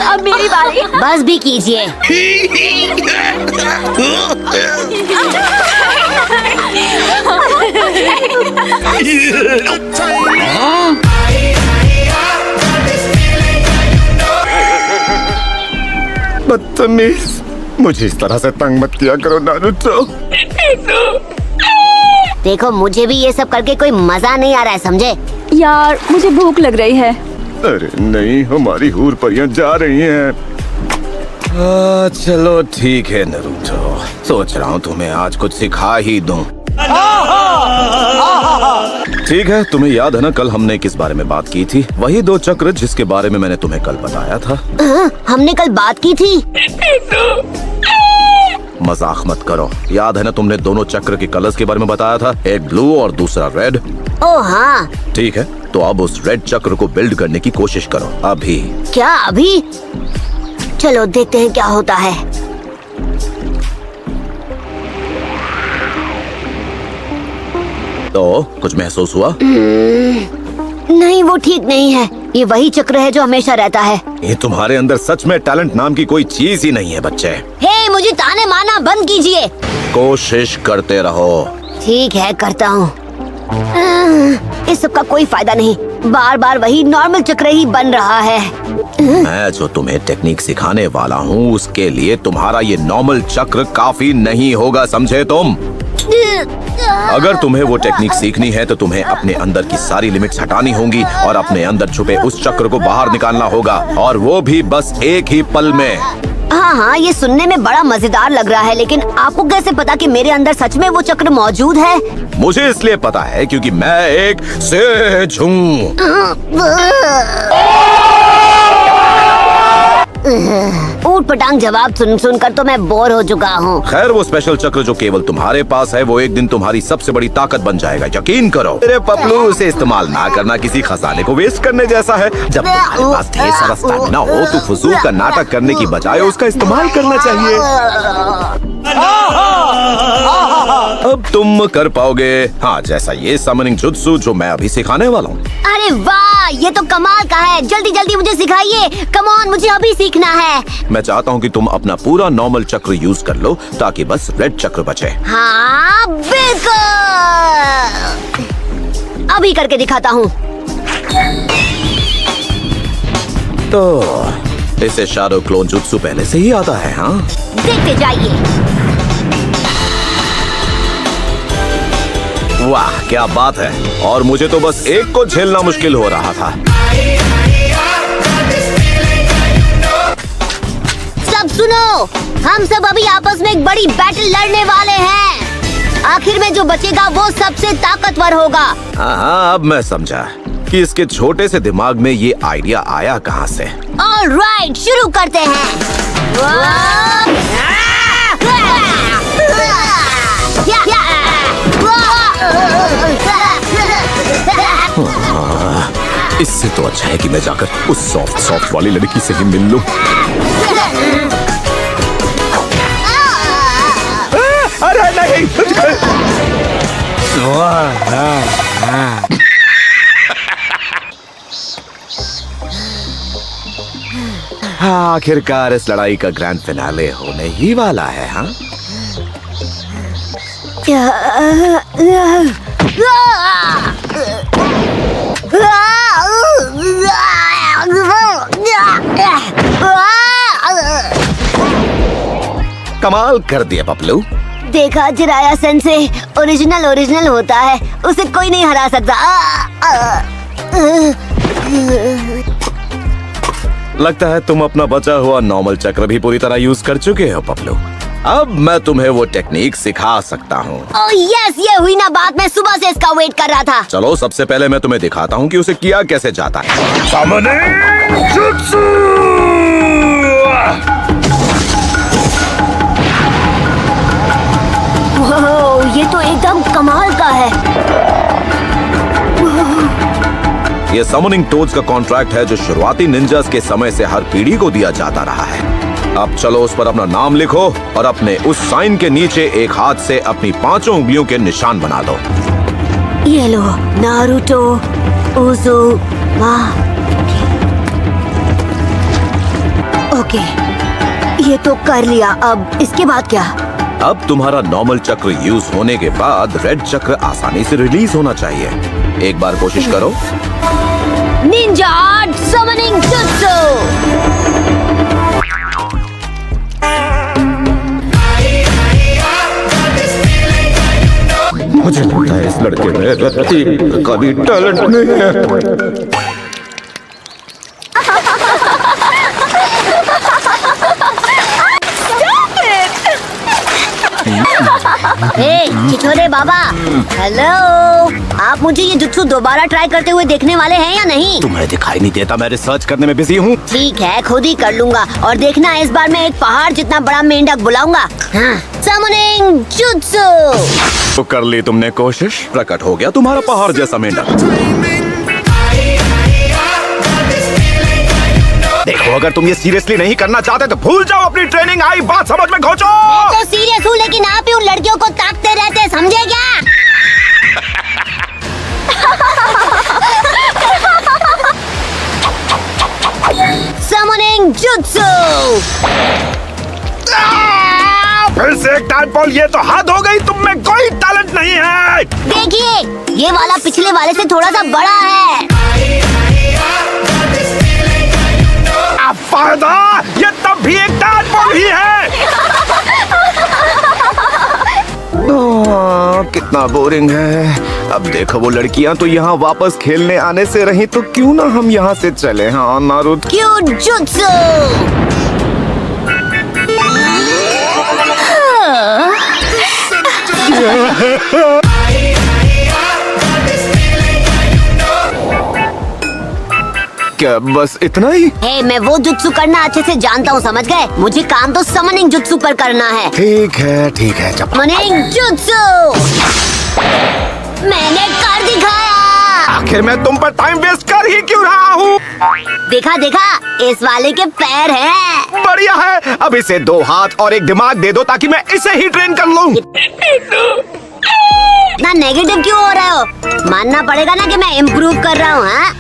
अब मेरी बारी। बस भी कीजिए। बदतमीज, मुझे इस तरह से तंग मत किया करो नारुतो। देखो मुझे भी ये सब करके कोई मजा नहीं आ रहा है, समझे? यार मुझे भूख लग रही है। अरे नहीं, हमारी हूर परियां जा रही हैं। चलो ठीक है नारुतो, सोच रहा हूँ तुम्हें आज कुछ सिखा ही दूं। ठीक है, तुम्हें याद है ना कल हमने किस बारे में बात की थी? वही 2 चक्र जिसके बारे में मैंने तुम्हें कल बताया था। हमने कल बात की थी। मजाक मत करो, याद है ना तुमने दोनों चक्र के कलर्स के बारे में बताया था, एक ब्लू और दूसरा रेड। ओह हाँ। ठीक है, तो अब उस रेड चक्र को बिल्ड करने की कोशिश करो अभी। क्या अभी? चलो देखते हैं क्या होता है। तो कुछ महसूस हुआ? नहीं, वो ठीक नहीं है। ये वही चक्र है जो हमेशा रहता है। ये तुम्हारे अंदर सच में टैलेंट नाम की कोई चीज ही नहीं है बच्चे। हे, मुझे ताने मारना बंद कीजिए। कोशिश करते रहो। ठीक है, करता हूँ। इस सब का कोई फायदा नहीं, बार बार वही नॉर्मल चक्र ही बन रहा है। मैं जो तुम्हें टेक्निक सिखाने वाला हूँ उसके लिए तुम्हारा ये नॉर्मल चक्र काफी नहीं होगा, समझे तुम? अगर तुम्हें वो टेक्निक सीखनी है तो तुम्हें अपने अंदर की सारी लिमिट्स हटानी होंगी और अपने अंदर छुपे उस चक्र को बाहर निकालना होगा, और वो भी बस एक ही पल में। हाँ, ये सुनने में बड़ा मजेदार लग रहा है, लेकिन आपको कैसे पता कि मेरे अंदर सच में वो चक्र मौजूद है? मुझे इसलिए पता है क्योंकि मैं एक सेज हूँ। ऊट पटांग जवाब सुन सुनकर तो मैं बोर हो चुका हूँ। खैर, वो स्पेशल चक्र जो केवल तुम्हारे पास है वो एक दिन तुम्हारी सबसे बड़ी ताकत बन जाएगा, यकीन करो। मेरे पपलू, उसे इस्तेमाल ना करना किसी खजाने को वेस्ट करने जैसा है। जब तुम्हारे पास ढेर सारा स्टैमिना हो तो फजूल का नाटक करने की बजाय उसका इस्तेमाल करना चाहिए। अब तुम कर पाओगे, हाँ, जैसा ये समनिंग जुत्सु जो मैं अभी सिखाने वाला हूँ। अरे वाह, ये तो कमाल का है। जल्दी जल्दी मुझे सिखाइए। कम ऑन, मुझे अभी सीखना है। मैं चाहता हूँ कि तुम अपना पूरा नॉर्मल चक्र यूज कर लो ताकि बस रेड चक्र बचे। हाँ बिल्कुल, अभी करके दिखाता हूँ। तो इसे शाडो क्लोन जुत्सु पहले से ही आता है, हाँ? देखते जाइए। वाह, क्या बात है। और मुझे तो बस एक को झेलना मुश्किल हो रहा था। सब सुनो, हम सब अभी आपस में एक बड़ी बैटल लड़ने वाले हैं। आखिर में जो बचेगा वो सबसे ताकतवर होगा। हाँ, अब मैं समझा कि इसके छोटे से दिमाग में ये आइडिया आया कहाँ से। ऑलराइट, शुरू करते हैं। इससे तो अच्छा है कि मैं जाकर उस सॉफ्ट वाली लड़की से ही मिल लूं। अरे नहीं, आखिरकार इस लड़ाई का ग्रैंड फिनाले होने ही वाला है, हाँ? कमाल कर दिया पपलू। देखा जिराया सेंसे, ओरिजिनल होता है, उसे कोई नहीं हरा सकता। लगता है तुम अपना बचा हुआ नॉर्मल चक्र भी पूरी तरह यूज कर चुके हो पपलू। अब मैं तुम्हें वो टेक्निक सिखा सकता हूँ। ओह यस, ये हुई ना बात, मैं सुबह से इसका वेट कर रहा था। चलो सबसे पहले मैं तुम्हें दिखाता हूँ कि उसे किया कैसे जाता है। Summoning jutsu! ओह, ये तो एकदम कमाल का है। ये समनिंग टोड्स का कॉन्ट्रैक्ट है जो शुरुआती निंजास के समय से हर पीढ़ी को दिया जाता रहा है। अब चलो उस पर अपना नाम लिखो और अपने उस साइन के नीचे एक हाथ से अपनी 5 उंगलियों के निशान बना दो। ये लो नारुतो उज़ुमा। ओके, ये तो कर लिया। अब इसके बाद क्या? अब तुम्हारा नॉर्मल चक्र यूज होने के बाद रेड चक्र आसानी से रिलीज होना चाहिए। एक बार कोशिश करो। Ninja summoning jutsu. मुझे लगता है इस लड़के में रत्ती का भी टैलेंट नहीं है। हे छिछोरे बाबा, हेलो। आप मुझे ये जुत्सु दोबारा ट्राई करते हुए देखने वाले हैं या नहीं? तुम्हें दिखाई नहीं देता मैं रिसर्च करने में बिजी हूँ। ठीक है, खुद ही कर लूंगा। और देखना, इस बार मैं एक पहाड़ जितना बड़ा मेंढक बुलाऊंगा। हाँ। Summoning jutsu. तो कर ली तुमने कोशिश, प्रकट हो गया तुम्हारा पहाड़ जैसा मेंढक। देखो, अगर तुम ये सीरियसली नहीं करना चाहते तो भूल जाओ अपनी ट्रेनिंग। आई बात समझ में घोचो। मैं तो सीरियस हूँ, लेकिन आप ही उन लड़कियों को ताकते रहते, समझे क्या? Summoning jutsu. फिर से एक टैडपोल, ये तो हद हो गई। तुम में कोई टैलेंट नहीं है। देखिए, ये वाला पिछले वाले से थोड़ा सा बड़ा है। फायदा, ये तब भी एक टैडपोल ही है। कितना बोरिंग है। अब देखो, वो लड़कियां तो यहाँ वापस खेलने आने से रही, तो क्यों ना हम यहाँ से चले। हाँ नारुतो। Cute jutsu. क्या बस इतना ही? हे, मैं वो जुत्सु करना अच्छे से जानता हूँ, समझ गए? मुझे काम तो समनिंग जुत्सु पर करना है। ठीक है जब समनिंग जुत्सु मैंने कर दिखाया। आखिर मैं तुम पर टाइम वेस्ट कर ही क्यों रहा हूँ? देखा, इस वाले के पैर हैं। बढ़िया है। अब इसे 2 हाथ और एक दिमाग दे दो ताकि मैं इसे ही ट्रेन कर लूँ। इतना नेगेटिव क्यों हो रहे हो? मानना पड़ेगा ना कि मैं इम्प्रूव कर रहा हूँ। हाँ?